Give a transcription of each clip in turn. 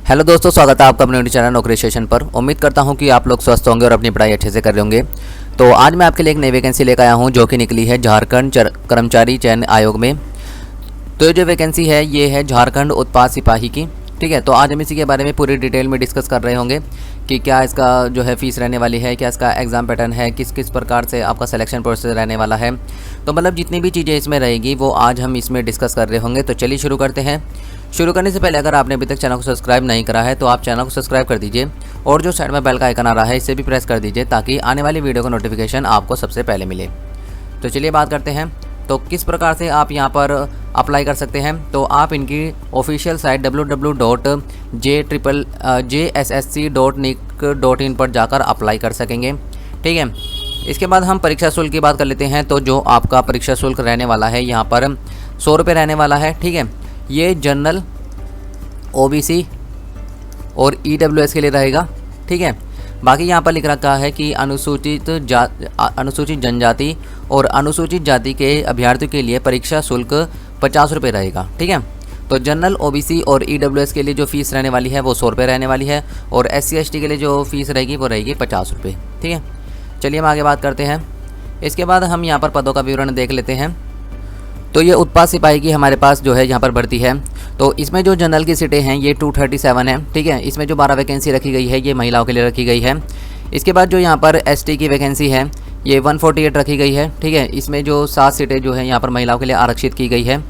Hello दोस्तों, स्वागत है आपका अपने यूट्यूब चैनल नौकरी स्टेशन पर। उम्मीद करता हूं कि आप लोग स्वस्थ होंगे और अपनी पढ़ाई अच्छे से कर रहे होंगे। तो आज मैं आपके लिए एक नई वैकेंसी लेकर आया हूं जो कि निकली है झारखंड कर्मचारी चयन आयोग में। तो ये जो वैकेंसी है ये है झारखंड उत्पाद सिपाही की। ठीक है, तो आज हम इसी के बारे में पूरी डिटेल में डिस्कस कर रहे होंगे कि क्या इसका जो है फ़ीस रहने वाली है, क्या इसका एग्ज़ाम पैटर्न है, किस किस प्रकार से आपका सिलेक्शन प्रोसेस रहने वाला है। तो मतलब जितनी भी चीज़ें इसमें रहेगी वो आज हम इसमें डिस्कस कर रहे होंगे। तो चलिए शुरू करते हैं। शुरू करने से पहले अगर आपने अभी तक चैनल को सब्सक्राइब नहीं करा है तो आप चैनल को सब्सक्राइब कर दीजिए और जो साइड में बेल का आइकन आ रहा है इसे भी प्रेस कर दीजिए ताकि आने वाली वीडियो का नोटिफिकेशन आपको सबसे पहले मिले। तो चलिए बात करते हैं तो किस प्रकार से आप यहाँ पर अप्लाई कर सकते हैं। तो आप इनकी ऑफिशियल साइट www.jssc.nic.in पर जाकर अप्लाई कर सकेंगे। ठीक है, इसके बाद हम परीक्षा शुल्क की बात कर लेते हैं। तो जो आपका परीक्षा शुल्क रहने वाला है यहाँ पर 100 रुपये रहने वाला है। ठीक है, ये जनरल, OBC और EWS के लिए रहेगा। ठीक है, बाकी यहाँ पर लिख रखा है कि अनुसूचित जनजाति और अनुसूचित जाति के अभ्यर्थियों के लिए परीक्षा शुल्क 50 रुपये रहेगा। ठीक है, तो जनरल, OBC और EWS के लिए जो फ़ीस रहने वाली है वो 100 रुपये रहने वाली है और SC ST के लिए जो फ़ीस रहेगी वो रहेगी 50 रुपये। ठीक है, चलिए हम आगे बात करते हैं। इसके बाद हम यहाँ पर पदों का विवरण देख लेते हैं। तो ये उत्पाद सिपाही की हमारे पास जो है यहाँ पर भर्ती है। तो इसमें जो जनरल की सीटें हैं ये 237 है। ठीक है, इसमें जो 12 वैकेंसी रखी गई है ये महिलाओं के लिए रखी गई है। इसके बाद जो यहाँ पर ST की वैकेंसी है ये 148 रखी गई है। ठीक है, इसमें जो 7 सीटें जो है यहाँ पर महिलाओं के लिए आरक्षित की गई है।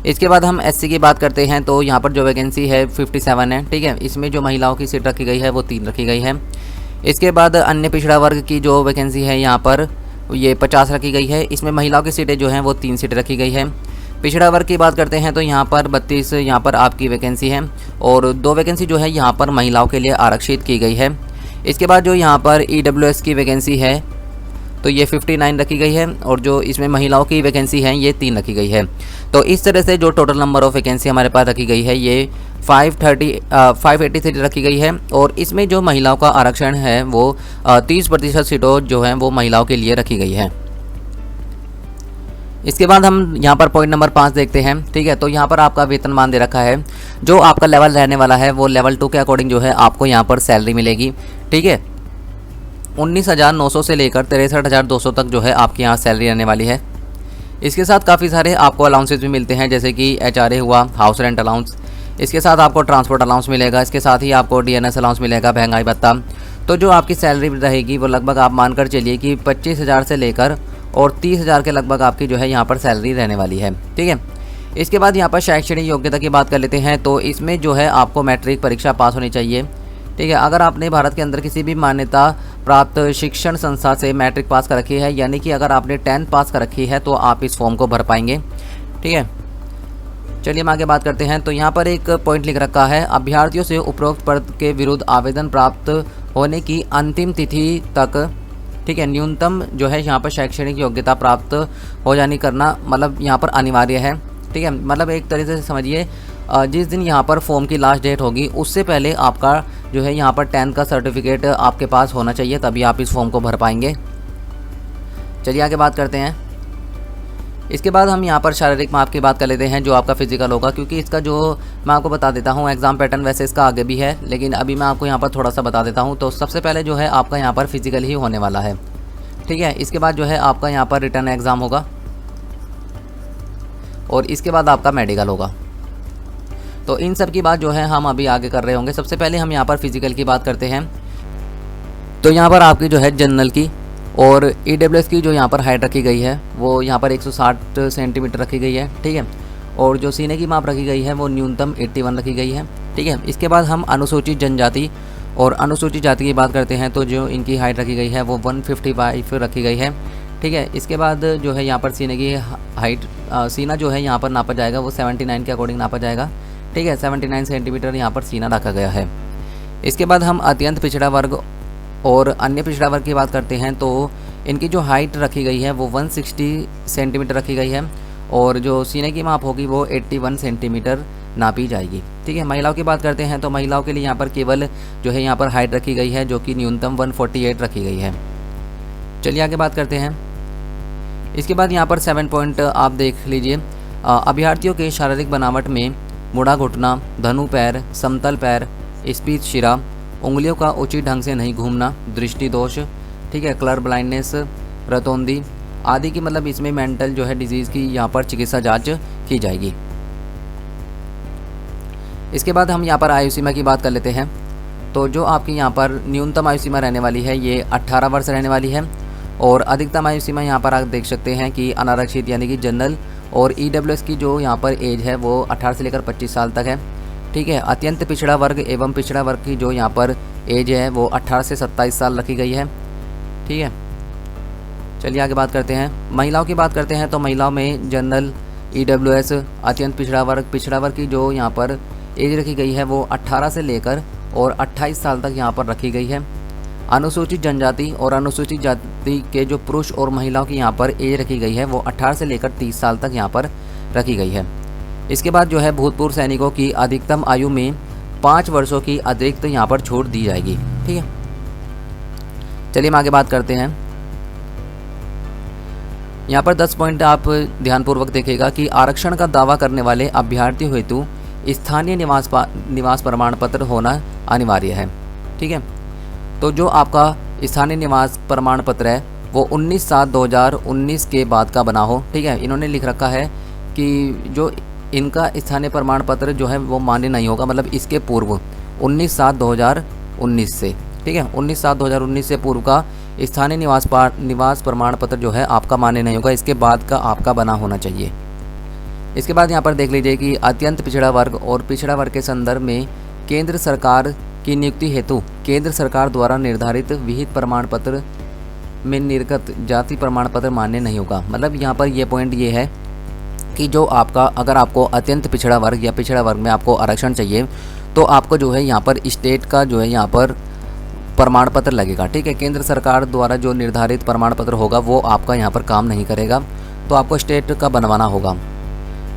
इसके बाद हम SC की बात करते हैं तो यहाँ पर जो वैकेंसी है 57 है। ठीक है, इसमें जो महिलाओं की सीट रखी गई है वो 3 रखी गई है। इसके बाद अन्य पिछड़ा वर्ग की जो वैकेंसी है यहाँ पर ये 50 रखी गई है। इसमें महिलाओं की सीटें जो हैं वो 3 सीटें रखी गई है। पिछड़ा वर्ग की बात करते हैं तो यहाँ पर 32 यहाँ पर आपकी वैकेंसी है और 2 वैकेंसी जो है यहाँ पर महिलाओं के लिए आरक्षित की गई है। इसके बाद जो यहाँ पर EWS की वैकेंसी है तो ये 59 रखी गई है और जो इसमें महिलाओं की वैकेंसी है ये 3 रखी गई है। तो इस तरह से जो टोटल नंबर ऑफ़ वैकेंसी हमारे पास रखी गई है ये 583 रखी गई है और इसमें जो महिलाओं का आरक्षण है वो 30% सीटों जो हैं वो महिलाओं के लिए रखी गई है। इसके बाद हम यहाँ पर पॉइंट नंबर 5 देखते हैं। ठीक है, तो यहाँ पर आपका वेतनमान दे रखा है। जो आपका लेवल रहने वाला है वो लेवल 2 के अकॉर्डिंग जो है आपको यहाँ पर सैलरी मिलेगी। ठीक है, 19,900 से लेकर 63,200 तक जो है आपकी यहाँ सैलरी रहने वाली है। इसके साथ काफ़ी सारे आपको अलाउंसेस भी मिलते हैं जैसे कि HRA हुआ, हाउस रेंट अलाउंस। इसके साथ आपको ट्रांसपोर्ट अलाउंस मिलेगा। इसके साथ ही आपको DNS अलाउंस मिलेगा, महंगाई भत्ता। तो जो आपकी सैलरी रहेगी वो लगभग आप मानकर चलिए कि 25,000 से लेकर और 30,000 के लगभग आपकी जो है यहाँ पर सैलरी रहने वाली है। ठीक है, इसके बाद यहाँ पर शैक्षणिक योग्यता की बात कर लेते हैं। तो इसमें जो है आपको मैट्रिक परीक्षा पास होनी चाहिए। ठीक है, अगर आपने भारत के अंदर किसी भी मान्यता प्राप्त शिक्षण संस्था से मैट्रिक पास कर रखी है यानी कि अगर आपने 10th पास कर रखी है तो आप इस फॉर्म को भर पाएंगे। ठीक है, चलिए हम आगे बात करते हैं। तो यहाँ पर एक पॉइंट लिख रखा है, अभ्यर्थियों से उपरोक्त पद के विरुद्ध आवेदन प्राप्त होने की अंतिम तिथि तक, ठीक है, न्यूनतम जो है यहाँ पर शैक्षणिक योग्यता प्राप्त हो जानी करना मतलब यहाँ पर अनिवार्य है। ठीक है, मतलब एक तरीके से समझिए जिस दिन यहाँ पर फॉर्म की लास्ट डेट होगी उससे पहले आपका जो है यहाँ पर 10th का सर्टिफिकेट आपके पास होना चाहिए, तभी आप इस फॉर्म को भर पाएंगे। चलिए आगे बात करते हैं। इसके बाद हम यहाँ पर शारीरिक माप की बात कर लेते हैं जो आपका फिजिकल होगा, क्योंकि इसका जो मैं आपको बता देता हूँ एग्ज़ाम पैटर्न वैसे इसका आगे भी है लेकिन अभी मैं आपको यहाँ पर थोड़ा सा बता देता हूँ। तो सबसे पहले जो है आपका यहाँ पर फिजिकल ही होने वाला है। ठीक है, इसके बाद जो है आपका यहाँ पर रिटर्न एग्ज़ाम होगा और इसके बाद आपका मेडिकल होगा। तो इन सब की बात जो है हम अभी आगे कर रहे होंगे। सबसे पहले हम यहाँ पर फिजिकल की बात करते हैं। तो यहाँ पर आपकी जो है जनरल की और EWS की जो यहाँ पर हाइट रखी गई है वो यहाँ पर 160 सेंटीमीटर रखी गई है। ठीक है, और जो सीने की माप रखी गई है वो न्यूनतम 81 रखी गई है। ठीक है, इसके बाद हम अनुसूचित जनजाति और अनुसूचित जाति की बात करते हैं तो जो इनकी हाइट रखी गई है वो 155 रखी गई है। ठीक है, इसके बाद जो है यहाँ पर सीने की हाइट, सीना जो है यहाँ पर नापा जाएगा वो 79 के अकॉर्डिंग नापा जाएगा। ठीक है, 79 सेंटीमीटर यहाँ पर सीना रखा गया है। इसके बाद हम अत्यंत पिछड़ा वर्ग और अन्य पिछड़ा वर्ग की बात करते हैं तो इनकी जो हाइट रखी गई है वो 160 सेंटीमीटर रखी गई है और जो सीने की माप होगी वो 81 सेंटीमीटर नापी जाएगी। ठीक है, महिलाओं की बात करते हैं तो महिलाओं के लिए यहाँ पर केवल जो है यहाँ पर हाइट रखी गई है जो कि न्यूनतम 148 रखी गई है। चलिए आगे बात करते हैं। इसके बाद यहाँ पर 7 पॉइंट आप देख लीजिए। अभ्यर्थियों के शारीरिक बनावट में मुड़ा घुटना, धनु पैर, समतल पैर, स्पीच शिरा, उंगलियों का उचित ढंग से नहीं घूमना, दृष्टि दोष, ठीक है, कलर ब्लाइंडनेस, रतौंधी आदि की मतलब इसमें मेंटल जो है डिजीज़ की यहाँ पर चिकित्सा जांच की जाएगी। इसके बाद हम यहाँ पर आयु सीमा की बात कर लेते हैं। तो जो आपकी यहाँ पर न्यूनतम आयु सीमा रहने वाली है ये 18 वर्ष रहने वाली है, और अधिकतम आयु सीमा यहाँ पर आप देख सकते हैं कि अनारक्षित यानी कि जनरल और EWS की जो यहाँ पर एज है वो 18 से लेकर 25 साल तक है, ठीक है। अत्यंत पिछड़ा वर्ग एवं पिछड़ा वर्ग की जो यहाँ पर एज है वो 18 से 27 साल रखी गई है, ठीक है। चलिए आगे बात करते हैं। महिलाओं की बात करते हैं तो महिलाओं में जनरल, EWS, अत्यंत पिछड़ा वर्ग की जो यहाँ पर एज रखी गई है वो 18 से लेकर और 28 साल तक यहाँ पर रखी गई है। अनुसूचित जनजाति और अनुसूचित जाति के जो पुरुष और महिलाओं की यहाँ पर एज रखी गई है वो 18 से लेकर 30 साल तक यहाँ पर रखी गई है। इसके बाद जो है भूतपूर्व सैनिकों की अधिकतम आयु में 5 वर्षों की अतिरिक्त यहाँ पर छूट दी जाएगी, ठीक है। चलिए हम आगे बात करते हैं। यहाँ पर 10 पॉइंट आप ध्यानपूर्वक देखिएगा कि आरक्षण का दावा करने वाले अभ्यर्थी हेतु स्थानीय निवास प्रमाण पत्र होना अनिवार्य है, ठीक है। तो जो आपका स्थानीय निवास प्रमाण पत्र है वो 19/7/2019 के बाद का बना हो, ठीक है। इन्होंने लिख रखा है कि जो इनका स्थानीय प्रमाण पत्र जो है वो मान्य नहीं होगा, मतलब इसके पूर्व 19/7/2019 से, ठीक है, 19/7/2019 से पूर्व का स्थानीय निवास प्रमाण पत्र जो है आपका मान्य नहीं होगा, इसके बाद का आपका बना होना चाहिए। इसके बाद यहाँ पर देख लीजिए कि अत्यंत पिछड़ा वर्ग और पिछड़ा वर्ग के संदर्भ में केंद्र सरकार की नियुक्ति हेतु केंद्र सरकार द्वारा निर्धारित विहित प्रमाण पत्र में निर्गत जाति प्रमाण पत्र मान्य नहीं होगा। मतलब यहाँ पर ये पॉइंट ये है कि जो आपका अगर आपको अत्यंत पिछड़ा वर्ग या पिछड़ा वर्ग में आपको आरक्षण चाहिए तो आपको जो है यहाँ पर स्टेट का जो है यहाँ पर प्रमाण पत्र लगेगा, ठीक है। केंद्र सरकार द्वारा जो निर्धारित प्रमाण पत्र होगा वो आपका यहाँ पर काम नहीं करेगा, तो आपको स्टेट का बनवाना होगा।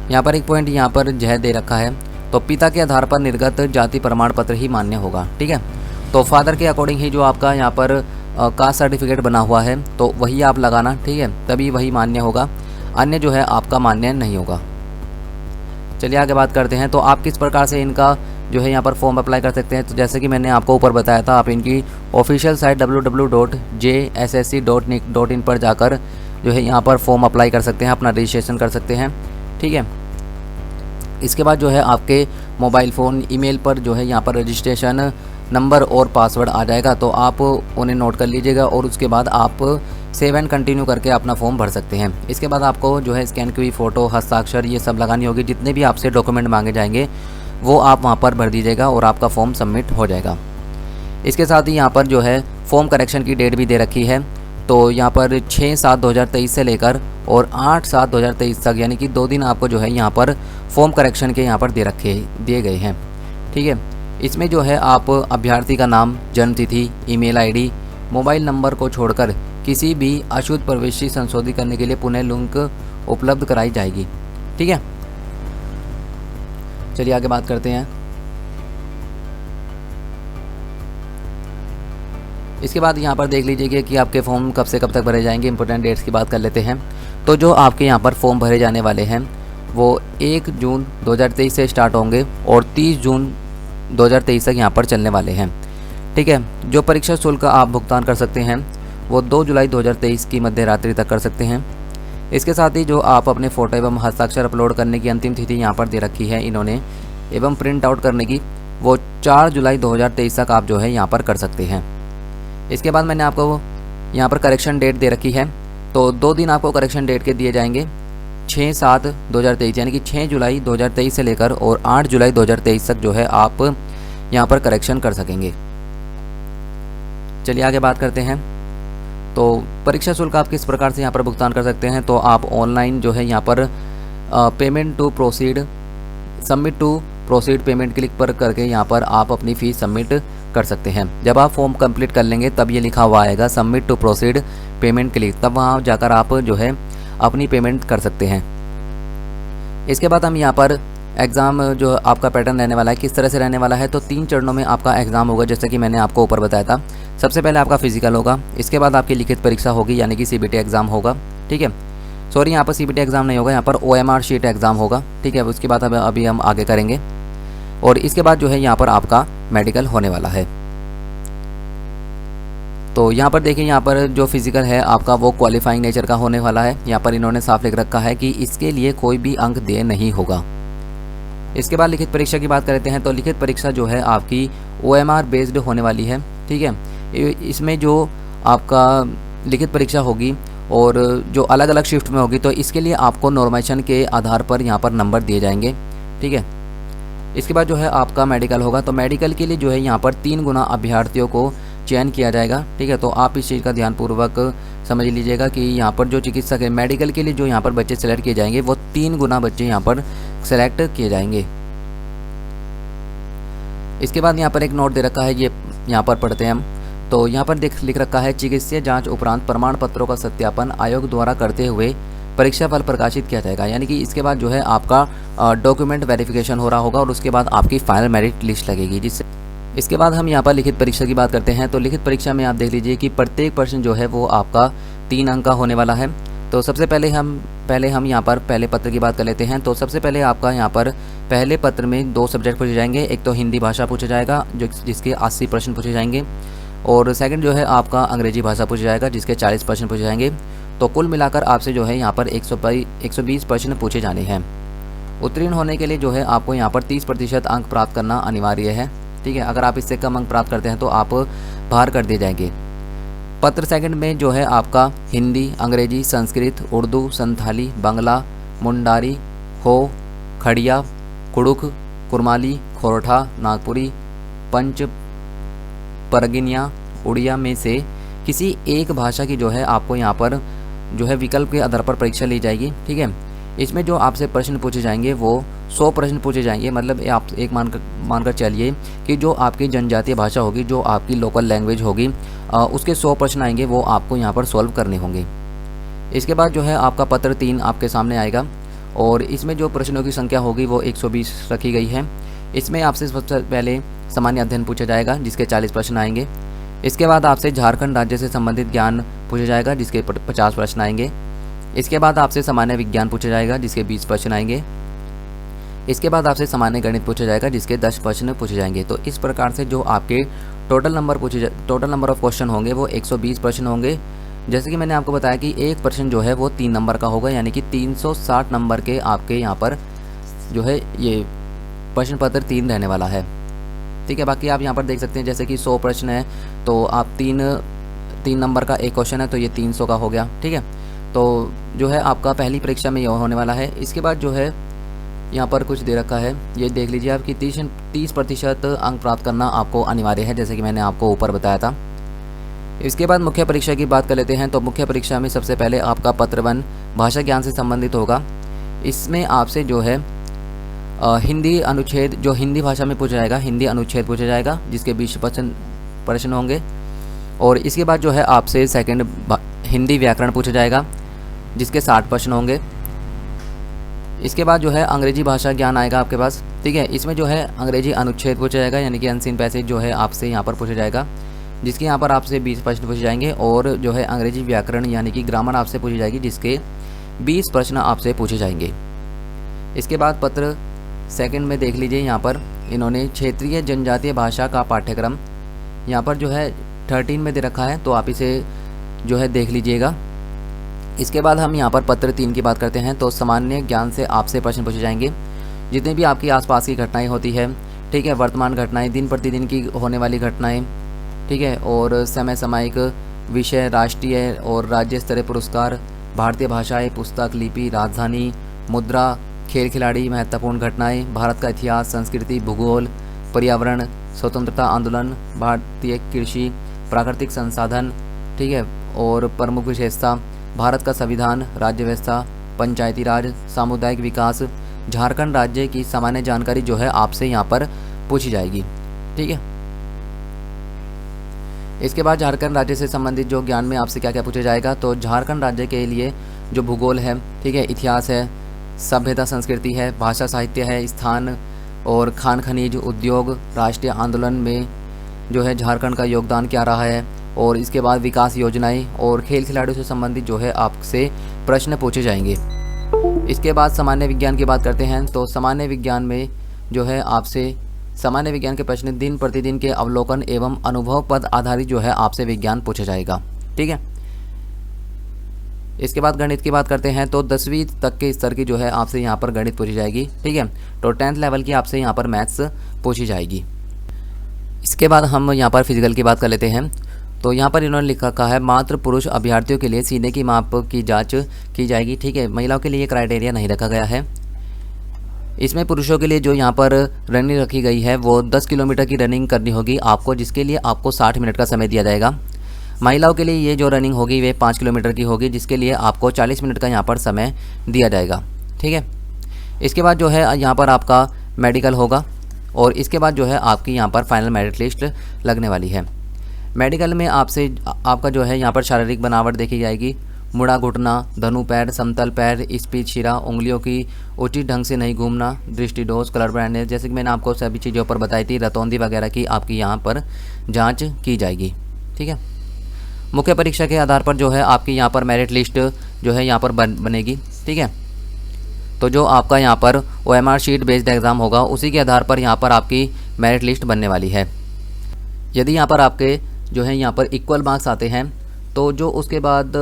यहाँ पर एक पॉइंट यहाँ पर जह दे रखा है, तो पिता के आधार पर निर्गत जाति प्रमाण पत्र ही मान्य होगा, ठीक है। तो फादर के अकॉर्डिंग ही जो आपका यहाँ पर कास्ट सर्टिफिकेट बना हुआ है तो वही आप लगाना, ठीक है, तभी वही मान्य होगा, अन्य जो है आपका मान्य नहीं होगा। चलिए आगे बात करते हैं। तो आप किस प्रकार से इनका जो है यहाँ पर फॉर्म अप्लाई कर सकते हैं। तो जैसे कि मैंने आपको ऊपर बताया था, आप इनकी ऑफिशियल साइट www.jssc.nic.in पर जाकर जो है यहाँ पर फॉर्म अप्लाई कर सकते हैं, अपना रजिस्ट्रेशन कर सकते हैं, ठीक है। इसके बाद जो है आपके मोबाइल फ़ोन, ईमेल पर जो है यहाँ पर रजिस्ट्रेशन नंबर और पासवर्ड आ जाएगा, तो आप उन्हें नोट कर लीजिएगा और उसके बाद आप सेव एंड कंटिन्यू करके अपना फॉर्म भर सकते हैं। इसके बाद आपको जो है स्कैन की हुई फ़ोटो, हस्ताक्षर ये सब लगानी होगी, जितने भी आपसे डॉक्यूमेंट मांगे जाएंगे वो आप वहाँ पर भर दीजिएगा और आपका फॉर्म सबमिट हो जाएगा। इसके साथ ही यहाँ पर जो है फॉर्म करेक्शन की डेट भी दे रखी है, तो यहाँ पर 6/7/2023 से लेकर और 8/7/2023 तक, यानी कि 2 दिन आपको जो है यहाँ पर फॉर्म करेक्शन के यहाँ पर दिए गए हैं, ठीक है। इसमें जो है आप अभ्यर्थी का नाम, जन्मतिथि, ईमेल आईडी, मोबाइल नंबर को छोड़कर किसी भी अशुद्ध प्रविष्टि संशोधित करने के लिए पुनः लिंक उपलब्ध कराई जाएगी, ठीक है। चलिए आगे बात करते हैं। इसके बाद यहाँ पर देख लीजिए कि आपके फॉर्म कब से कब तक भरे जाएंगे। इंपॉर्टेंट डेट्स की बात कर लेते हैं। तो जो आपके यहाँ पर फॉर्म भरे जाने वाले हैं वो 1 जून 2023 से स्टार्ट होंगे और 30 जून 2023 तक यहाँ पर चलने वाले हैं, ठीक है। जो परीक्षा शुल्क आप भुगतान कर सकते हैं वो 2 जुलाई 2023 की मध्य रात्रि तक कर सकते हैं। इसके साथ ही जो आप अपने फ़ोटो एवं हस्ताक्षर अपलोड करने की अंतिम तिथि यहाँ पर दे रखी है इन्होंने एवं प्रिंट आउट करने की, वो 4 जुलाई 2023 तक आप जो है यहाँ पर कर सकते हैं। इसके बाद मैंने आपको यहाँ पर करेक्शन डेट दे रखी है, तो 2 दिन आपको करेक्शन डेट के दिए जाएंगे, 6/7/2023 यानी कि 6 जुलाई 2023 से लेकर और 8 जुलाई 2023 तक जो है आप यहाँ पर करेक्शन कर सकेंगे। चलिए आगे बात करते हैं। तो परीक्षा शुल्क आप किस प्रकार से यहाँ पर भुगतान कर सकते हैं। तो आप ऑनलाइन जो है यहाँ पर payment to proceed, submit to proceed payment click पर करके यहाँ पर आप अपनी फ़ीस सबमिट कर सकते हैं। जब आप फॉर्म कंप्लीट कर लेंगे तब ये लिखा हुआ आएगा submit to proceed payment click, तब वहाँ जाकर आप जो है अपनी पेमेंट कर सकते हैं। इसके बाद हम यहाँ पर एग्ज़ाम जो आपका पैटर्न रहने वाला है किस तरह से रहने वाला है। तो 3 चरणों में आपका एग्ज़ाम होगा, जैसे कि मैंने आपको ऊपर बताया था। सबसे पहले आपका फिजिकल होगा, इसके बाद आपकी लिखित परीक्षा होगी यानी कि CBT एग्ज़ाम होगा, ठीक है। सॉरी, यहाँ पर CBT एग्ज़ाम नहीं होगा, यहाँ पर OMR शीट एग्ज़ाम होगा, ठीक है। उसके बाद अभी हम आगे करेंगे और इसके बाद जो है यहाँ पर आपका मेडिकल होने वाला है। तो यहाँ पर देखिए, यहाँ पर जो फिजिकल है आपका वो क्वालिफाइंग नेचर का होने वाला है। यहाँ पर इन्होंने साफ लिख रखा है कि इसके लिए कोई भी अंक देय नहीं होगा। इसके बाद लिखित परीक्षा की बात करते हैं। तो लिखित परीक्षा जो है आपकी OMR बेस्ड होने वाली है, ठीक है। इसमें जो आपका लिखित परीक्षा होगी और जो अलग अलग शिफ्ट में होगी, तो इसके लिए आपको नॉर्मेशन के आधार पर यहाँ पर नंबर दिए जाएंगे, ठीक है। इसके बाद जो है आपका मेडिकल होगा। तो मेडिकल के लिए जो है यहाँ पर 3 गुना अभ्यर्थियों को चयन किया जाएगा, ठीक है। तो आप इस चीज़ का ध्यानपूर्वक समझ लीजिएगा कि यहाँ पर जो चिकित्सक है मेडिकल के लिए जो यहाँ पर बच्चे सेलेक्ट किए जाएंगे वो 3 गुना बच्चे यहाँ पर सेलेक्ट किए जाएंगे। इसके बाद यहाँ पर एक नोट दे रखा है, ये यहाँ पर पढ़ते हैं हम। तो यहाँ पर लिख रखा है, चिकित्सीय जांच उपरांत प्रमाण पत्रों का सत्यापन आयोग द्वारा करते हुए परीक्षा फल प्रकाशित किया जाएगा। यानी कि इसके बाद जो है आपका डॉक्यूमेंट वेरिफिकेशन हो रहा होगा और उसके बाद आपकी फाइनल मेरिट लिस्ट लगेगी, जिससे इसके बाद हम यहाँ पर लिखित परीक्षा की बात करते हैं। तो लिखित परीक्षा में आप देख लीजिए कि प्रत्येक प्रश्न जो है वो आपका 3 अंक का होने वाला है। तो सबसे पहले हम यहाँ पर पहले पत्र की बात कर लेते हैं। तो सबसे पहले आपका यहाँ पर पहले पत्र में 2 सब्जेक्ट पूछे जाएंगे। एक तो हिंदी भाषा पूछा जाएगा जिसके 80 प्रश्न पूछे जाएंगे, और सेकंड जो है आपका अंग्रेजी भाषा पूछा जाएगा जिसके 40 प्रश्न पूछे जाएंगे। तो कुल मिलाकर आपसे जो है यहाँ पर 120 प्रश्न पूछे जाने हैं। उत्तीर्ण होने के लिए जो है आपको यहाँ पर 30% अंक प्राप्त करना अनिवार्य है, ठीक है। अगर आप इससे कम अंक प्राप्त करते हैं तो आप बाहर कर दिए जाएंगे। पत्र सेकंड में जो है आपका हिंदी, अंग्रेजी, संस्कृत, उर्दू, संथाली, बांग्ला, मुंडारी, हो, खड़िया, कुड़ुख, कुरमाली, खोरठा, नागपुरी, पंच परगिनिया, उड़िया में से किसी एक भाषा की जो है आपको यहाँ पर जो है विकल्प के आधार पर परीक्षा ली जाएगी, ठीक है। इसमें जो आपसे प्रश्न पूछे जाएंगे वो 100 प्रश्न पूछे जाएंगे। मतलब आप एक मानकर चलिए कि जो आपकी जनजातीय भाषा होगी, जो आपकी लोकल लैंग्वेज होगी, उसके 100 प्रश्न आएंगे, वो आपको यहाँ पर सॉल्व करने होंगे। इसके बाद जो है आपका पत्र 3 आपके सामने आएगा और इसमें जो प्रश्नों की संख्या होगी वो 120 रखी गई है। इसमें आपसे सबसे पहले सामान्य अध्ययन पूछा जाएगा जिसके 40 प्रश्न आएंगे। इसके बाद आपसे झारखंड राज्य से संबंधित ज्ञान पूछा जाएगा जिसके 50 प्रश्न आएंगे। इसके बाद आपसे सामान्य विज्ञान पूछा जाएगा जिसके 20 प्रश्न आएंगे। इसके बाद आपसे सामान्य गणित पूछा जाएगा जिसके 10 प्रश्न पूछे जाएंगे। तो इस प्रकार से जो आपके टोटल नंबर ऑफ क्वेश्चन होंगे वो 120 प्रश्न होंगे। जैसे कि मैंने आपको बताया कि एक प्रश्न जो है वो 3 नंबर का होगा, यानी कि 360 नंबर के आपके यहाँ पर जो है ये प्रश्न पत्र 3 रहने वाला है, ठीक है। बाकी आप यहाँ पर देख सकते हैं जैसे कि 100 प्रश्न है तो आप 3 नंबर का एक क्वेश्चन है तो ये 300 का हो गया, ठीक है। तो जो है आपका पहली परीक्षा में यह होने वाला है। इसके बाद जो है यहाँ पर कुछ दे रखा है, ये देख लीजिए आप कि 30% अंक प्राप्त करना आपको अनिवार्य है, जैसे कि मैंने आपको ऊपर बताया था। इसके बाद मुख्य परीक्षा की बात कर लेते हैं। तो मुख्य परीक्षा में सबसे पहले आपका पत्र 1 भाषा ज्ञान से संबंधित होगा। इसमें आपसे जो है हिंदी अनुच्छेद, जो हिंदी भाषा में पूछा जाएगा, हिंदी अनुच्छेद पूछा जाएगा जिसके 20 प्रश्न होंगे। और इसके बाद जो है आपसे सेकंड हिंदी व्याकरण पूछा जाएगा जिसके 60 प्रश्न होंगे। इसके बाद जो है अंग्रेजी भाषा ज्ञान आएगा आपके पास, ठीक है। इसमें जो है अंग्रेजी अनुच्छेद पूछा जाएगा, यानी कि अनसीन पैसेज जो है आपसे यहाँ पर पूछा जाएगा जिसके यहाँ पर आपसे 20 प्रश्न पूछे जाएंगे। और जो है अंग्रेजी व्याकरण यानी कि ग्रामर आपसे पूछी जाएगी जिसके 20 प्रश्न आपसे पूछे जाएंगे। इसके बाद पत्र सेकंड में देख लीजिए, यहाँ पर इन्होंने क्षेत्रीय जनजातीय भाषा का पाठ्यक्रम यहाँ पर जो है 13 में दे रखा है, तो आप इसे जो है देख लीजिएगा। इसके बाद हम यहाँ पर पत्र 3 की बात करते हैं। तो सामान्य ज्ञान से आपसे प्रश्न पूछे जाएंगे, जितनी भी आपकी आसपास की घटनाएं होती है, ठीक है, वर्तमान घटनाएं, दिन प्रतिदिन की होने वाली घटनाएं, ठीक है, और समय सामयिक विषय, राष्ट्रीय और राज्य स्तरीय पुरस्कार, भारतीय भाषाएं, पुस्तक, लिपि, राजधानी, मुद्रा, खेल खिलाड़ी, महत्वपूर्ण घटनाएं, भारत का इतिहास, संस्कृति, भूगोल, पर्यावरण, स्वतंत्रता आंदोलन, भारतीय कृषि, प्राकृतिक संसाधन, ठीक है, और प्रमुख विशेषता, भारत का संविधान, राज्य व्यवस्था, पंचायती राज, सामुदायिक विकास, झारखंड राज्य की सामान्य जानकारी जो है आपसे यहाँ पर पूछी जाएगी, ठीक है। इसके बाद झारखंड राज्य से संबंधित जो ज्ञान में आपसे क्या क्या पूछा जाएगा, तो झारखंड राज्य के लिए जो भूगोल है, ठीक है, इतिहास है, सभ्यता संस्कृति है, भाषा साहित्य है, स्थान और खान खनिज, उद्योग, राष्ट्रीय आंदोलन में जो है झारखंड का योगदान क्या रहा है, और इसके बाद विकास योजनाएं और खेल खिलाड़ियों से संबंधित जो है आपसे प्रश्न पूछे जाएंगे। इसके बाद सामान्य विज्ञान की बात करते हैं। तो सामान्य विज्ञान में जो है आपसे सामान्य विज्ञान के प्रश्न, दिन प्रतिदिन के अवलोकन एवं अनुभव पद आधारित जो है आपसे विज्ञान पूछा जाएगा। ठीक है। इसके बाद गणित की बात करते हैं तो 10वीं तक के स्तर की जो है आपसे यहाँ पर गणित पूछी जाएगी। ठीक है। तो 10th लेवल की आपसे यहाँ पर मैथ्स पूछी जाएगी। इसके बाद हम यहाँ पर फिजिकल की बात कर लेते हैं। तो यहाँ पर इन्होंने लिखा रखा है मात्र पुरुष अभ्यर्थियों के लिए सीने की माप की जांच की जाएगी। ठीक है। महिलाओं के लिए क्राइटेरिया नहीं रखा गया है। इसमें पुरुषों के लिए जो यहाँ पर रनिंग रखी गई है वो 10 किलोमीटर की रनिंग करनी होगी आपको, जिसके लिए आपको 60 मिनट का समय दिया जाएगा। महिलाओं के लिए ये जो रनिंग होगी वे 5 किलोमीटर की होगी, जिसके लिए आपको 40 मिनट का यहाँ पर समय दिया जाएगा। ठीक है। इसके बाद जो है यहाँ पर आपका मेडिकल होगा और इसके बाद जो है आपकी यहाँ पर फाइनल मेरिट लिस्ट लगने वाली है। मेडिकल में आपसे आपका जो है यहाँ पर शारीरिक बनावट देखी जाएगी। मुड़ा घुटना, धनु पैर, समतल पैर, स्पीच शिरा, उंगलियों की उचित ढंग से नहीं घूमना, दृष्टि दोष, कलर ब्लाइंडनेस, जैसे कि मैंने आपको सभी चीज़ों पर बताई थी, रतौंधी वगैरह की आपकी यहाँ पर जांच की जाएगी। ठीक है। मुख्य परीक्षा के आधार पर जो है आपकी यहाँ पर मेरिट लिस्ट जो है यहाँ पर बनेगी। ठीक है। तो जो आपका यहाँ पर OMR शीट बेस्ड एग्ज़ाम होगा उसी के आधार पर यहाँ पर आपकी मेरिट लिस्ट बनने वाली है। यदि यहाँ पर आपके जो है यहाँ पर इक्वल मार्क्स आते हैं तो जो उसके बाद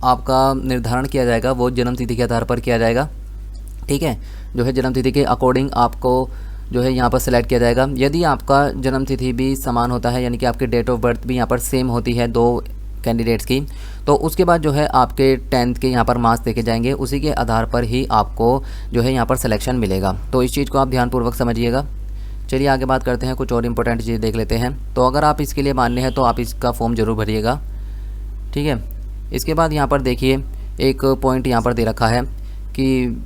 आपका निर्धारण किया जाएगा वो जन्मतिथि के आधार पर किया जाएगा। ठीक है। जो है जन्मतिथि के अकॉर्डिंग आपको जो है यहाँ पर सिलेक्ट किया जाएगा। यदि आपका जन्मतिथि भी समान होता है, यानी कि आपके डेट ऑफ बर्थ भी यहाँ पर सेम होती है दो कैंडिडेट्स की, तो उसके बाद जो है आपके 10th के यहाँ पर मार्क्स देखे जाएंगे, उसी के आधार पर ही आपको जो है यहाँ पर सिलेक्शन मिलेगा। तो इस चीज़ को आप ध्यानपूर्वक समझिएगा। चलिए आगे बात करते हैं, कुछ और इंपॉर्टेंट चीज़ें देख लेते हैं। तो अगर आप इसके लिए मान्य हैं तो आप इसका फॉर्म ज़रूर भरिएगा। ठीक है। इसके बाद यहाँ पर देखिए एक पॉइंट यहाँ पर दे रखा है कि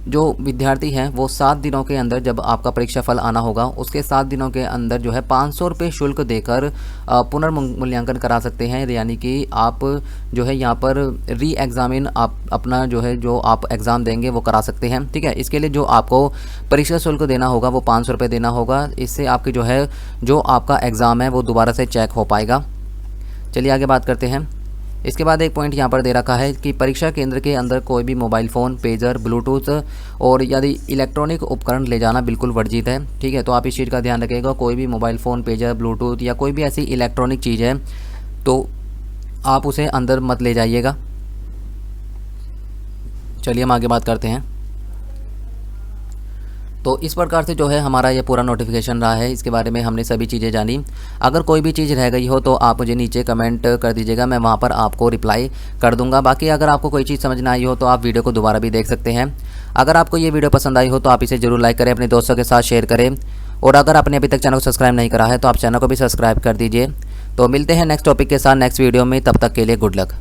जो विद्यार्थी हैं वो 7 दिनों के अंदर, जब आपका परीक्षा फल आना होगा उसके 7 दिनों के अंदर जो है 500 रुपये शुल्क देकर पुनर्मूल्यांकन करा सकते हैं। यानी कि आप जो है यहाँ पर री एग्ज़ामिन आप अपना जो है जो आप एग्ज़ाम देंगे वो करा सकते हैं। ठीक है। इसके लिए जो आपको परीक्षा शुल्क देना होगा वो 500 रुपये देना होगा। इससे आपकी जो है जो आपका एग्ज़ाम है वो दोबारा से चेक हो पाएगा। चलिए आगे बात करते हैं। इसके बाद एक पॉइंट यहाँ पर दे रखा है कि परीक्षा केंद्र के अंदर कोई भी मोबाइल फ़ोन, पेजर, ब्लूटूथ और यदि इलेक्ट्रॉनिक उपकरण ले जाना बिल्कुल वर्जित है। ठीक है। तो आप इस चीज़ का ध्यान रखिएगा। कोई भी मोबाइल फ़ोन, पेजर, ब्लूटूथ या कोई भी ऐसी इलेक्ट्रॉनिक चीज़ है तो आप उसे अंदर मत ले जाइएगा। चलिए हम आगे बात करते हैं। तो इस प्रकार से जो है हमारा ये पूरा नोटिफिकेशन रहा है। इसके बारे में हमने सभी चीज़ें जानी। अगर कोई भी चीज़ रह गई हो तो आप मुझे नीचे कमेंट कर दीजिएगा, मैं वहाँ पर आपको रिप्लाई कर दूंगा। बाकी अगर आपको कोई चीज़ समझ ना आई हो तो आप वीडियो को दोबारा भी देख सकते हैं। अगर आपको ये वीडियो पसंद आई हो तो आप इसे ज़रूर लाइक करें, अपने दोस्तों के साथ शेयर करें, और अगर आपने अभी तक चैनल को सब्सक्राइब नहीं करा है तो आप चैनल को भी सब्सक्राइब कर दीजिए। तो मिलते हैं नेक्स्ट टॉपिक के साथ नेक्स्ट वीडियो में। तब तक के लिए गुड लक।